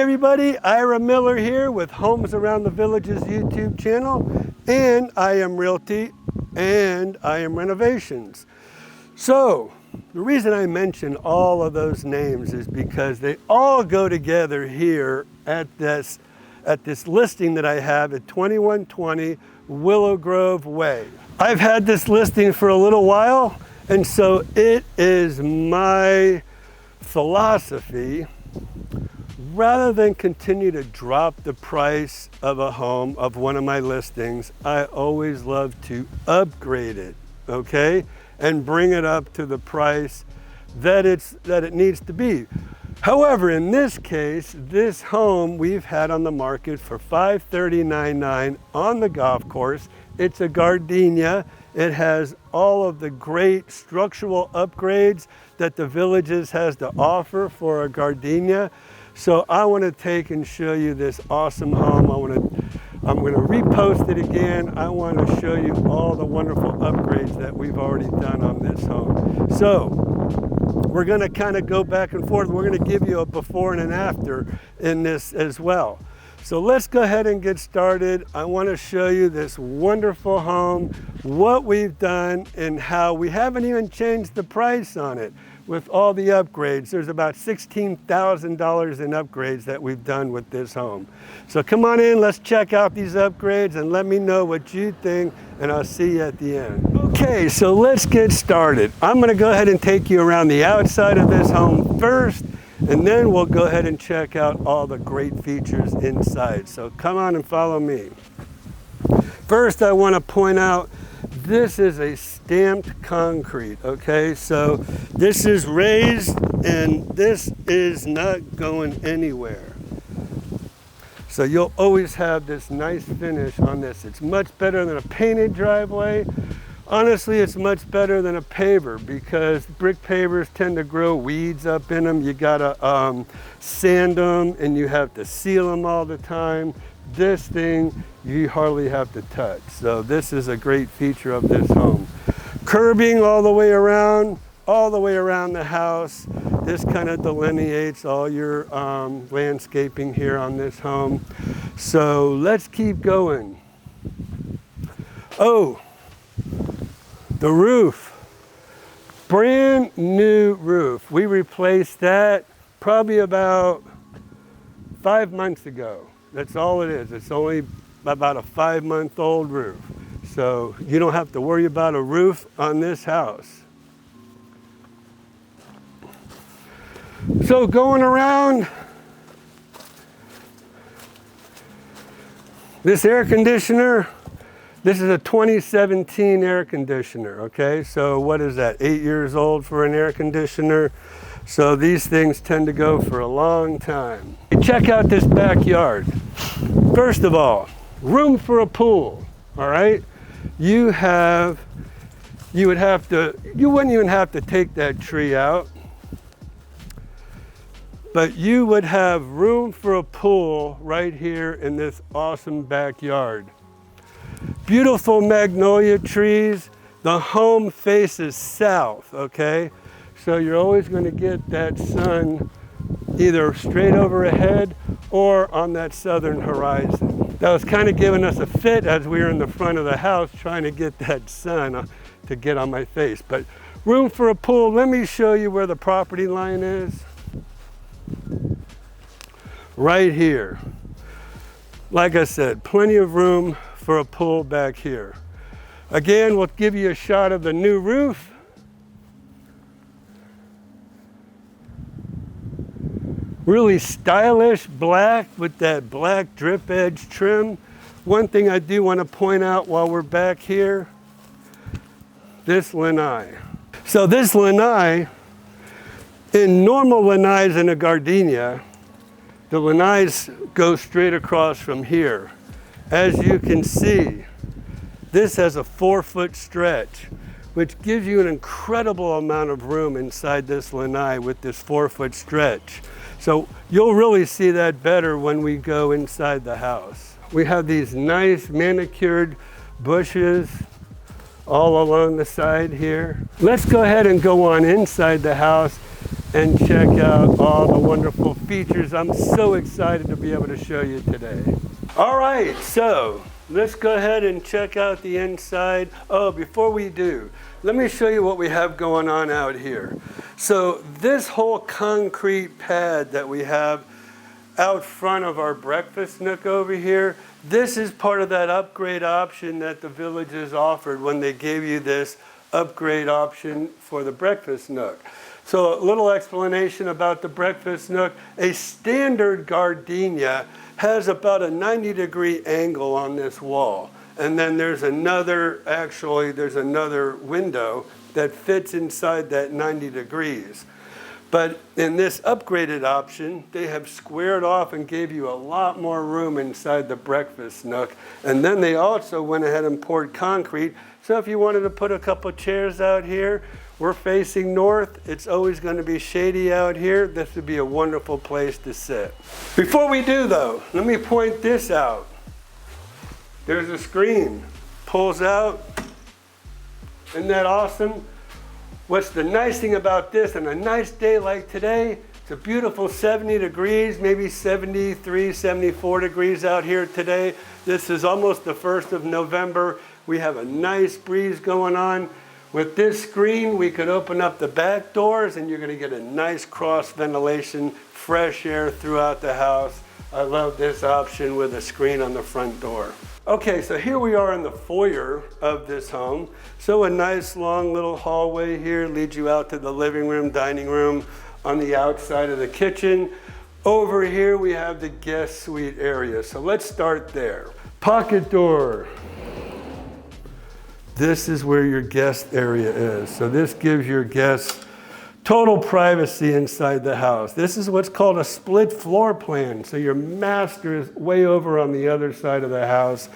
everybody, Ira Miller here with Homes Around the Village's YouTube channel, and I Am Realty and I Am Renovations. So the reason I mention all of those names is because they all go together here at this listing that I have at 2120 Willow Grove Way. I've had this listing for a little while, and so it is my philosophy, rather than continue to drop the price of a home, of one of my listings, I always love to upgrade it, okay? And bring it up to the price that it needs to be. However, in this case, this home we've had on the market for $539,900 on the golf course. It's a Gardenia. It has all of the great structural upgrades that the Villages has to offer for a Gardenia. So I want to take and show you this awesome home. I'm going to repost it again. I want to show you all the wonderful upgrades that we've already done on this home. So we're going to kind of go back and forth. We're going to give you a before and an after in this as well. So let's go ahead and get started. I want to show you this wonderful home, what we've done, and how we haven't even changed the price on it. With all the upgrades, there's about $16,000 in upgrades that we've done with this home. So come on in, let's check out these upgrades and let me know what you think, and I'll see you at the end. Okay, so let's get started. I'm gonna go ahead and take you around the outside of this home first, and then we'll go ahead and check out all the great features inside. So come on and follow me. First, I wanna point out this is a stamped concrete, okay? So this is raised and this is not going anywhere. So you'll always have this nice finish on this. It's much better than a painted driveway. Honestly, it's much better than a paver because brick pavers tend to grow weeds up in them. You gotta sand them and you have to seal them all the time. This thing you hardly have to touch. So this is a great feature of this home. Curbing all the way around the house. This kind of delineates all your landscaping here on this home. So let's keep going. Oh, the roof. Brand new roof. We replaced that probably about 5 months ago. That's all it is. It's only about a 5-month-old roof. So you don't have to worry about a roof on this house. So going around, this air conditioner, this is a 2017 air conditioner, okay? So what is that, 8 years old for an air conditioner? So these things tend to go for a long time. Check out this backyard. First of all, room for a pool, all right? You wouldn't even have to take that tree out, but you would have room for a pool right here in this awesome backyard. Beautiful magnolia trees. The home faces south, okay? So you're always going to get that sun either straight overhead or on that southern horizon. That was kind of giving us a fit as we were in the front of the house trying to get that sun to get on my face. But room for a pool. Let me show you where the property line is. Right here. Like I said, plenty of room for a pool back here. Again, we'll give you a shot of the new roof. Really stylish black with that black drip edge trim. One thing I do want to point out while we're back here, this lanai. So this lanai, in normal lanais in a gardenia, the lanais go straight across from here. As you can see, this has a 4-foot stretch, which gives you an incredible amount of room inside this lanai with this 4-foot stretch. So you'll really see that better when we go inside the house. We have these nice manicured bushes all along the side here. Let's go ahead and go on inside the house and check out all the wonderful features I'm so excited to be able to show you today. All right, so let's go ahead and check out the inside. Oh, before we do, let me show you what we have going on out here. So this whole concrete pad that we have out front of our breakfast nook over here, this is part of that upgrade option that the Villages offered when they gave you this upgrade option for the breakfast nook. So a little explanation about the breakfast nook. A standard gardenia has about a 90-degree angle on this wall. And then there's another window that fits inside that 90 degrees. But in this upgraded option, they have squared off and gave you a lot more room inside the breakfast nook. And then they also went ahead and poured concrete. So if you wanted to put a couple chairs out here, we're facing north. It's always going to be shady out here. This would be a wonderful place to sit. Before we do though, let me point this out. There's a screen, pulls out. Isn't that awesome? What's the nice thing about this, on a nice day like today, it's a beautiful 70 degrees, maybe 73, 74 degrees out here today. This is almost the 1st of November. We have a nice breeze going on. With this screen, we could open up the back doors and you're going to get a nice cross ventilation, fresh air throughout the house. I love this option with a screen on the front door. Okay, so here we are in the foyer of this home. So a nice long little hallway here leads you out to the living room, dining room, on the outside of the kitchen. Over here we have the guest suite area. So let's start there. Pocket door. This is where your guest area is. So this gives your guests total privacy inside the house. This is what's called a split floor plan. So your master is way over on the other side of the house.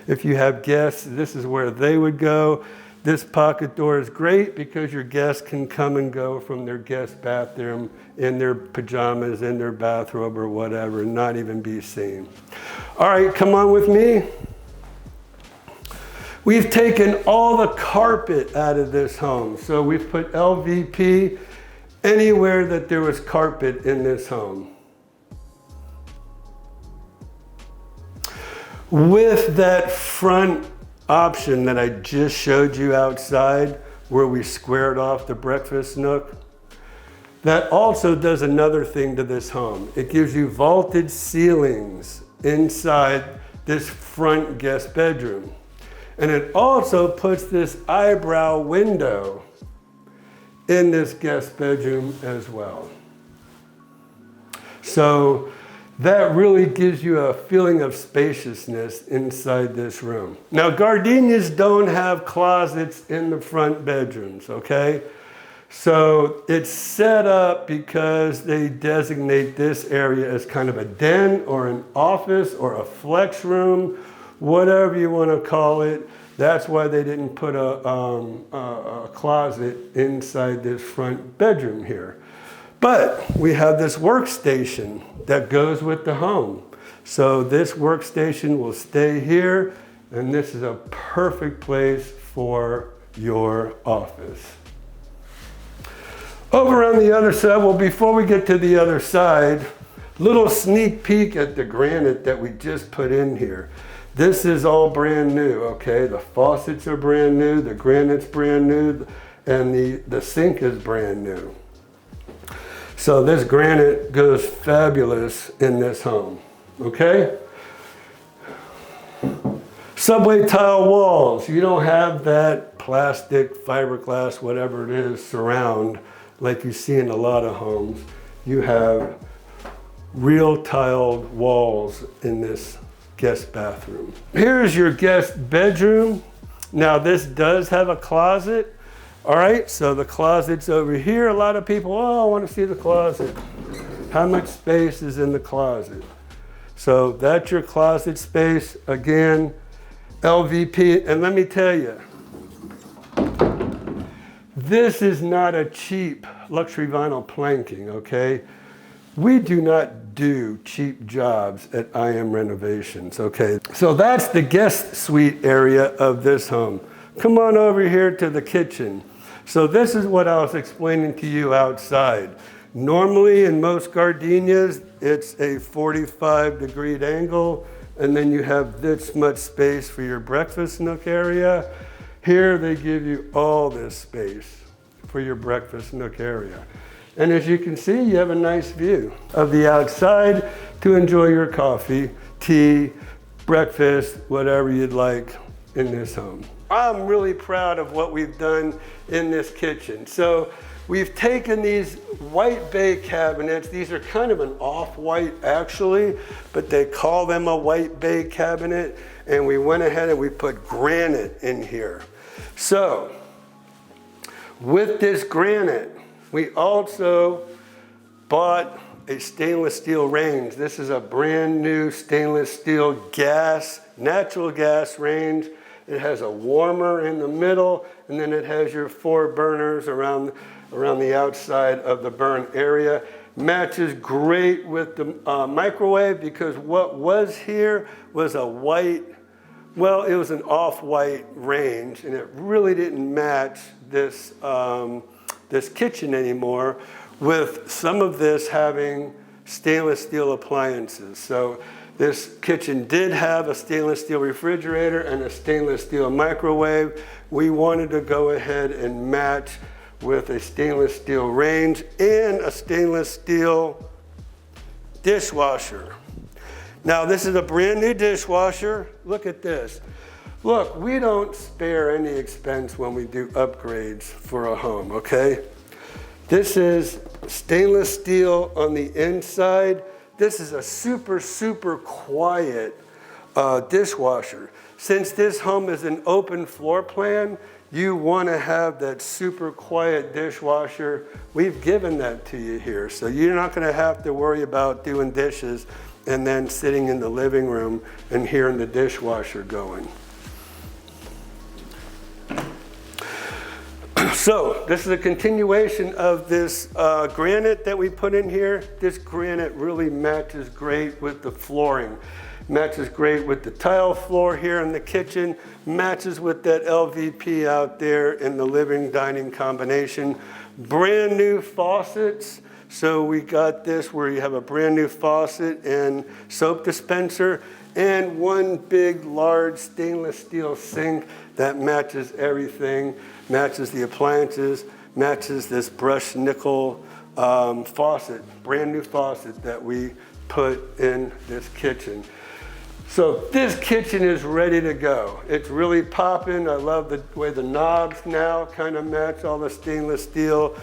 If you have guests, this is where they would go. This pocket door is great because your guests can come and go from their guest bathroom in their pajamas, in their bathrobe or whatever, and not even be seen. All right, come on with me. We've taken all the carpet out of this home. So we've put LVP anywhere that there was carpet in this home. With that front option that I just showed you outside, where we squared off the breakfast nook, that also does another thing to this home. It gives you vaulted ceilings inside this front guest bedroom. And it also puts this eyebrow window in this guest bedroom as well. So that really gives you a feeling of spaciousness inside this room. Now, gardenias don't have closets in the front bedrooms, okay? So it's set up because they designate this area as kind of a den or an office or a flex room, whatever you want to call it. That's why they didn't put a closet inside this front bedroom here. But we have this workstation that goes with the home. So this workstation will stay here, and this is a perfect place for your office. Over on the other side, well, before we get to the other side, little sneak peek at the granite that we just put in here. This is all brand new, okay? The faucets are brand new, the granite's brand new, and the sink is brand new. So this granite goes fabulous in this home, okay? Subway tile walls. You don't have that plastic, fiberglass, whatever it is, surround like you see in a lot of homes. You have real tiled walls in this guest bathroom. Here's your guest bedroom. Now this does have a closet. All right, so the closet's over here. A lot of people, oh, I want to see the closet. How much space is in the closet? So that's your closet space. Again, LVP, and let me tell you, this is not a cheap luxury vinyl planking, okay? We do not do cheap jobs at IM Renovations, okay? So that's the guest suite area of this home. Come on over here to the kitchen. So this is what I was explaining to you outside. Normally in most gardenias, it's a 45-degree angle, and then you have this much space for your breakfast nook area. Here they give you all this space for your breakfast nook area. And as you can see, you have a nice view of the outside to enjoy your coffee, tea, breakfast, whatever you'd like in this home. I'm really proud of what we've done in this kitchen. So we've taken these white bay cabinets. These are kind of an off-white actually, but they call them a white bay cabinet. And we went ahead and we put granite in here. So with this granite, we also bought a stainless steel range. This is a brand new stainless steel natural gas range. It has a warmer in the middle, and then it has your 4 burners around the outside of the burn area. Matches great with the microwave, because what was here was a white, well, it was an off-white range, and it really didn't match this, this kitchen anymore, with some of this having stainless steel appliances. So this kitchen did have a stainless steel refrigerator and a stainless steel microwave. We wanted to go ahead and match with a stainless steel range and a stainless steel dishwasher. Now this is a brand new dishwasher. Look at this. Look, we don't spare any expense when we do upgrades for a home, okay? This is stainless steel on the inside. This is a super, super quiet dishwasher. Since this home is an open floor plan, you want to have that super quiet dishwasher. We've given that to you here. So you're not going to have to worry about doing dishes and then sitting in the living room and hearing the dishwasher going. So this is a continuation of this granite that we put in here. This granite really matches great with the flooring. Matches great with the tile floor here in the kitchen. Matches with that LVP out there in the living dining combination. Brand new faucets. So we got this where you have a brand new faucet and soap dispenser, and one big large stainless steel sink that matches everything. Matches the appliances, matches this brushed nickel faucet, brand new faucet that we put in this kitchen. So this kitchen is ready to go. It's really popping. I love the way the knobs now kind of match all the stainless steel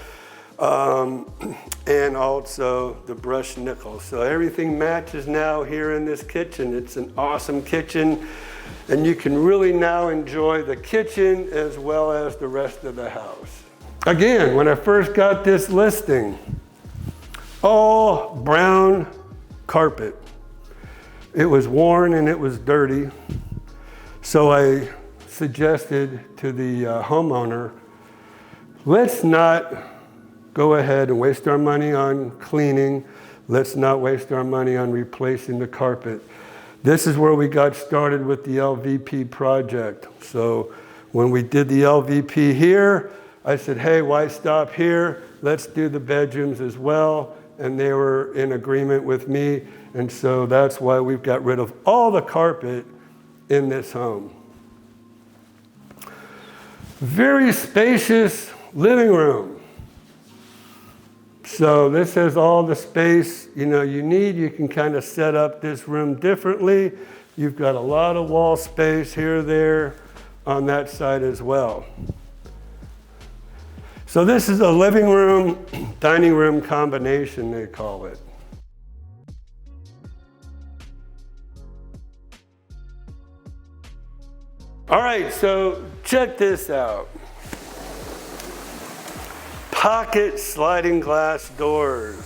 and also the brushed nickel. So everything matches now here in this kitchen. It's an awesome kitchen. And you can really now enjoy the kitchen as well as the rest of the house. Again, when I first got this listing, all brown carpet. It was worn and it was dirty. So I suggested to the homeowner, let's not go ahead and waste our money on cleaning. Let's not waste our money on replacing the carpet. This is where we got started with the LVP project. So when we did the LVP here, I said, hey, why stop here? Let's do the bedrooms as well. And they were in agreement with me. And so that's why we've got rid of all the carpet in this home. Very spacious living room. So this has all the space you need. You can kind of set up this room differently. You've got a lot of wall space here, there, on that side as well. So this is a living room, dining room combination, they call it. All right, so check this out. Pocket sliding glass doors.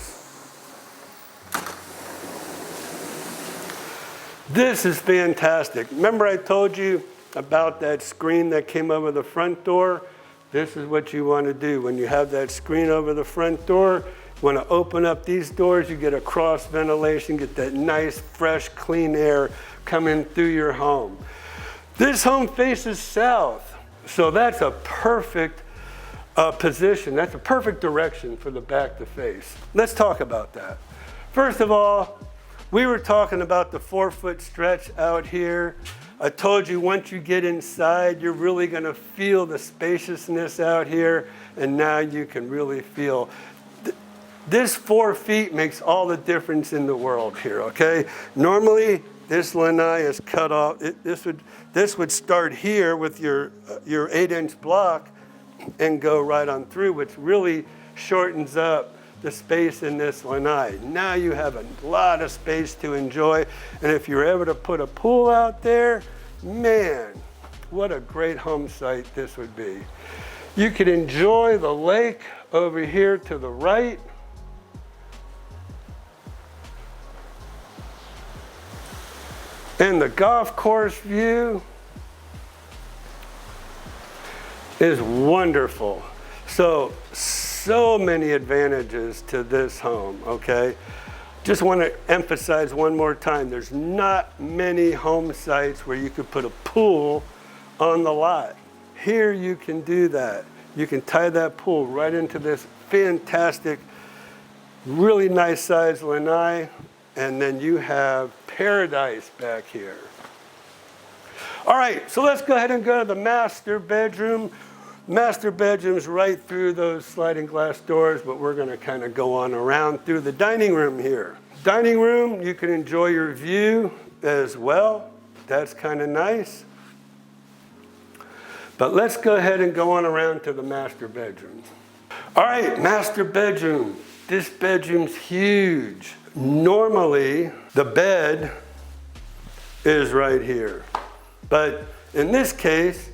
This is fantastic. Remember I told you about that screen that came over the front door? This is what you want to do. When you have that screen over the front door, you want to open up these doors, you get a cross ventilation, get that nice, fresh, clean air coming through your home. This home faces south, so that's a perfect position. That's a perfect direction for the back to face. Let's talk about that. First of all, we were talking about the 4-foot stretch out here. I told you once you get inside, you're really going to feel the spaciousness out here, and now you can really feel. This 4 feet makes all the difference in the world here, okay? Normally, this lanai is cut off. This would start here with your 8-inch block and go right on through, which really shortens up the space in this lanai. Now you have a lot of space to enjoy, and if you're able to put a pool out there, man, what a great home site this would be. You could enjoy the lake over here to the right. And the golf course view is wonderful. So many advantages to this home, okay? Just want to emphasize one more time, there's not many home sites where you could put a pool on the lot. Here you can do that. You can tie that pool right into this fantastic, really nice sized lanai, and then you have paradise back here. All right, so let's go ahead and go to the master bedroom. Master bedroom's right through those sliding glass doors, but we're going to kind of go on around through the dining room here. Dining room, you can enjoy your view as well. That's kind of nice. But let's go ahead and go on around to the master bedroom. All right, master bedroom. This bedroom's huge. Normally, the bed is right here. But in this case,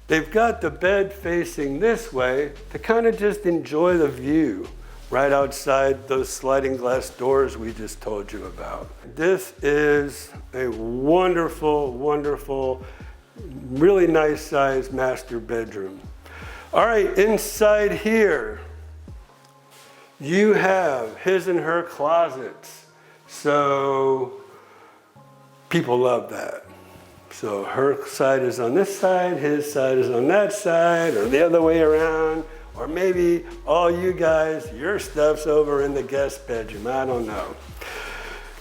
they've got the bed facing this way to kind of just enjoy the view right outside those sliding glass doors we just told you about. This is a wonderful, wonderful, really nice sized master bedroom. All right, inside here, you have his and her closets. So people love that. So her side is on this side, his side is on that side, or the other way around. Or maybe all you guys, your stuff's over in the guest bedroom. I don't know.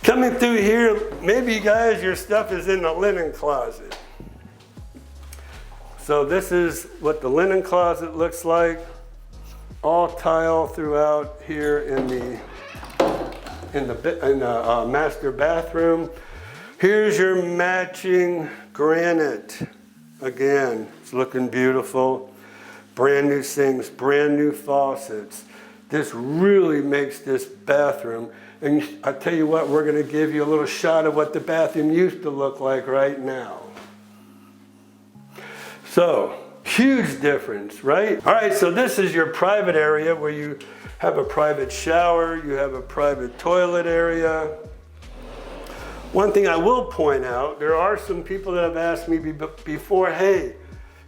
Coming through here, maybe you guys, your stuff is in the linen closet. So this is what the linen closet looks like. All tile throughout here in the master bathroom. Here's your matching granite. Again, it's looking beautiful. Brand new sinks, brand new faucets. This really makes this bathroom. And I tell you what, we're going to give you a little shot of what the bathroom used to look like right now. So, huge difference, right? All right, so this is your private area where you have a private shower, you have a private toilet area. One thing I will point out, there are some people that have asked me before, hey,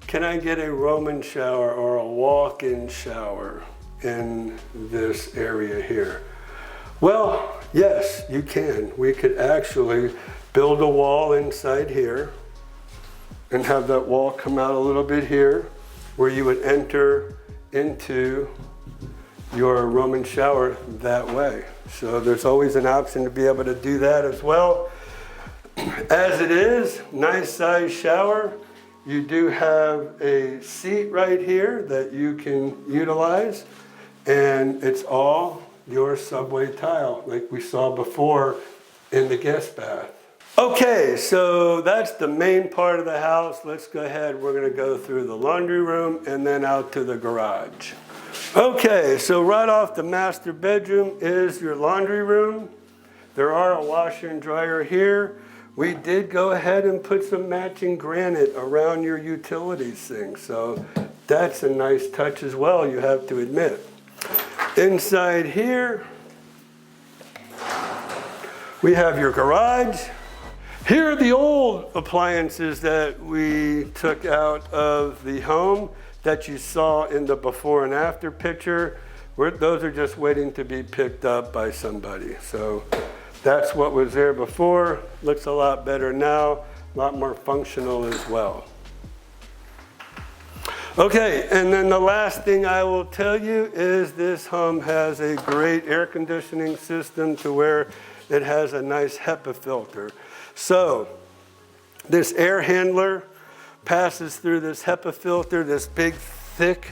can I get a Roman shower or a walk-in shower in this area here? Well, yes, you can. We could actually build a wall inside here and have that wall come out a little bit here where you would enter into your Roman shower that way. So there's always an option to be able to do that as well. As it is, nice size shower. You do have a seat right here that you can utilize, and it's all your subway tile like we saw before in the guest bath. Okay, so that's the main part of the house. Let's go ahead. We're going to go through the laundry room and then out to the garage. Okay, so right off the master bedroom is your laundry room. There are a washer and dryer here. We did go ahead and put some matching granite around your utilities sink, so that's a nice touch as well, you have to admit. Inside here, we have your garage. Here are the old appliances that we took out of the home that you saw in the before and after picture. Those are just waiting to be picked up by somebody. So that's what was there before. Looks a lot better now, a lot more functional as well. Okay, and then the last thing I will tell you is this home has a great air conditioning system to where it has a nice HEPA filter. So this air handler passes through this HEPA filter, this big thick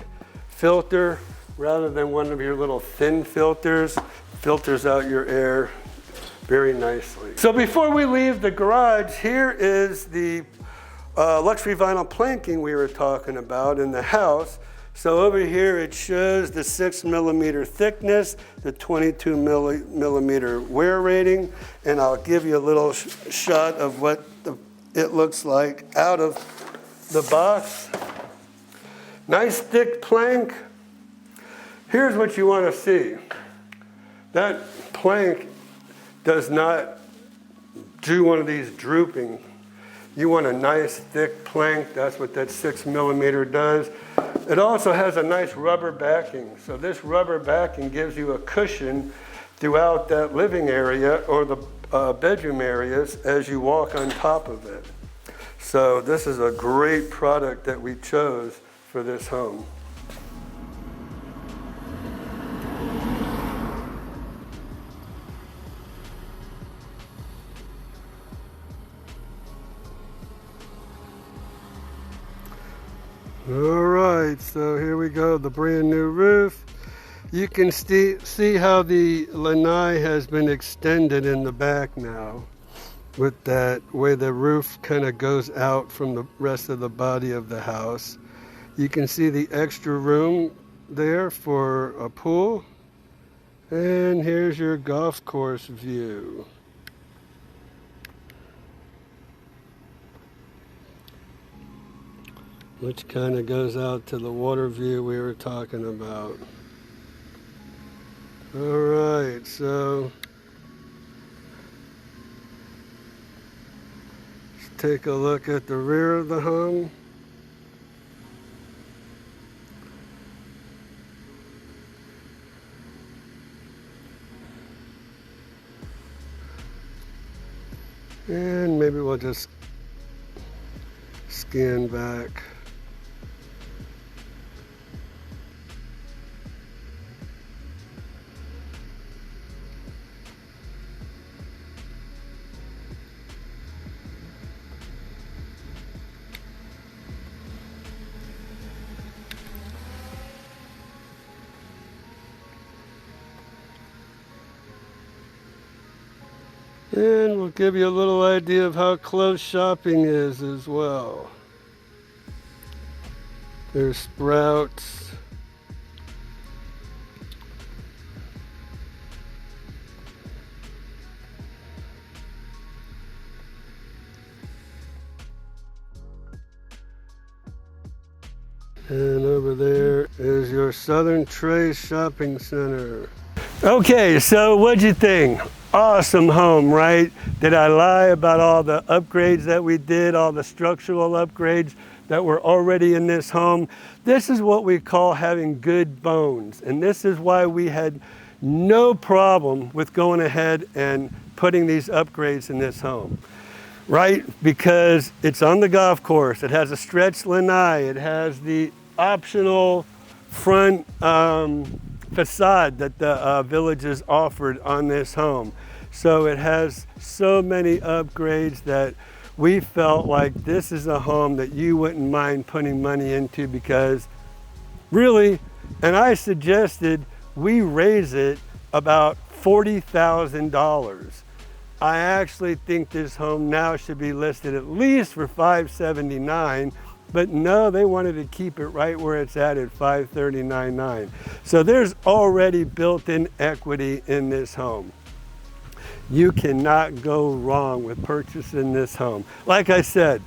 filter, rather than one of your little thin filters, filters out your air very nicely. So before we leave the garage, here is the luxury vinyl planking we were talking about in the house. So over here it shows the 6mm thickness, the 22mm wear rating, and I'll give you a little shot of what it looks like out of the box. Nice thick plank. Here's what you want to see. That plank does not do one of these drooping. You want a nice thick plank. That's what that 6mm does. It also has a nice rubber backing. So this rubber backing gives you a cushion throughout that living area or the bedroom areas as you walk on top of it. So this is a great product that we chose for this home. All right, so here we go, the brand new roof. You can see how the lanai has been extended in the back now with that way the roof kind of goes out from the rest of the body of the house. You can see the extra room there for a pool. And here's your golf course view. Which kind of goes out to the water view we were talking about. All right, so let's take a look at the rear of the home. And maybe we'll just scan back. And we'll give you a little idea of how close shopping is as well. There's Sprouts. And over there is your Southern Trace Shopping Center. Okay, so what'd you think? Awesome home, right? Did I lie about all the upgrades that we did, all the structural upgrades that were already in this home? This is what we call having good bones. And this is why we had no problem with going ahead and putting these upgrades in this home, right? Because it's on the golf course. It has a stretched lanai. It has the optional front facade that the Villages offered on this home. So it has so many upgrades that we felt like this is a home that you wouldn't mind putting money into, because really, and I suggested we raise it about $40,000. I actually think this home now should be listed at least for $579,000. But no, they wanted to keep it right where it's at $539,900. So there's already built-in equity in this home. You cannot go wrong with purchasing this home. Like I said,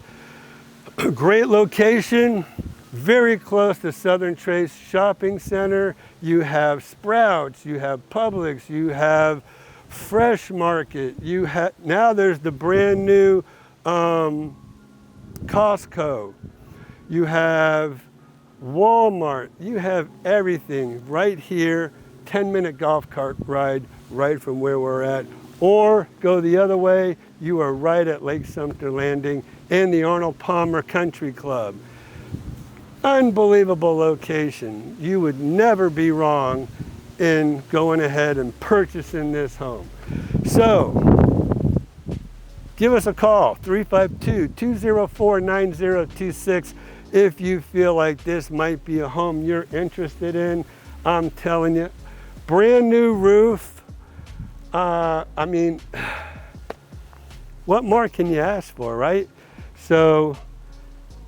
great location, very close to Southern Trace Shopping Center. You have Sprouts, you have Publix, you have Fresh Market. Now there's the brand new Costco. You have Walmart, you have everything right here, 10-minute golf cart ride right from where we're at. Or go the other way, you are right at Lake Sumter Landing and the Arnold Palmer Country Club. Unbelievable location. You would never be wrong in going ahead and purchasing this home. So give us a call, 352-204-9026, if you feel like this might be a home you're interested in. I'm telling you, brand new roof. I mean, what more can you ask for, right? So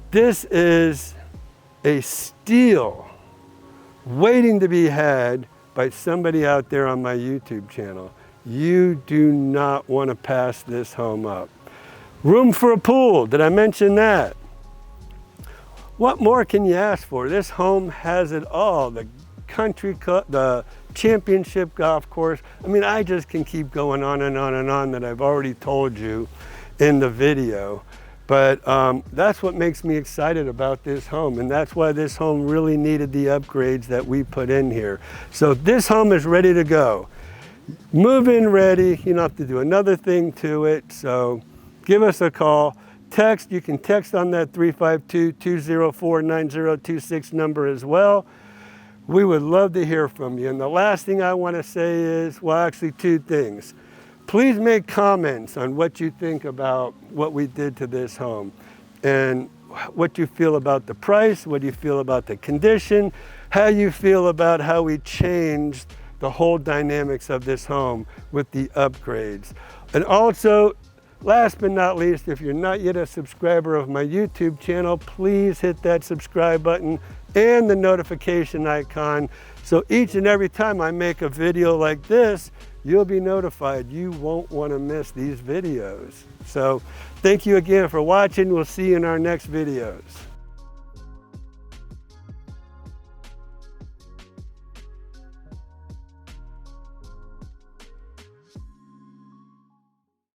this is a steal waiting to be had by somebody out there on my YouTube channel. You do not want to pass this home up. Room for a pool, did I mention that? What more can you ask for? This home has it all. The country club, the championship golf course. I mean, I just can keep going on and on and on that I've already told you in the video. But that's what makes me excited about this home, and that's why this home really needed the upgrades that we put in here. So this home is ready to go. Move-in ready. You don't have to do another thing to it. So give us a call. Text, you can text on that 352-204-9026 number as well. We would love to hear from you. And the last thing I want to say is, well, actually two things. Please make comments on what you think about what we did to this home and what you feel about the price, what you feel about the condition, how you feel about how we changed the whole dynamics of this home with the upgrades. And also, last but not least, if you're not yet a subscriber of my YouTube channel, please hit that subscribe button and the notification icon, so each and every time I make a video like this, you'll be notified. You won't want to miss these videos. So thank you again for watching. We'll see you in our next videos.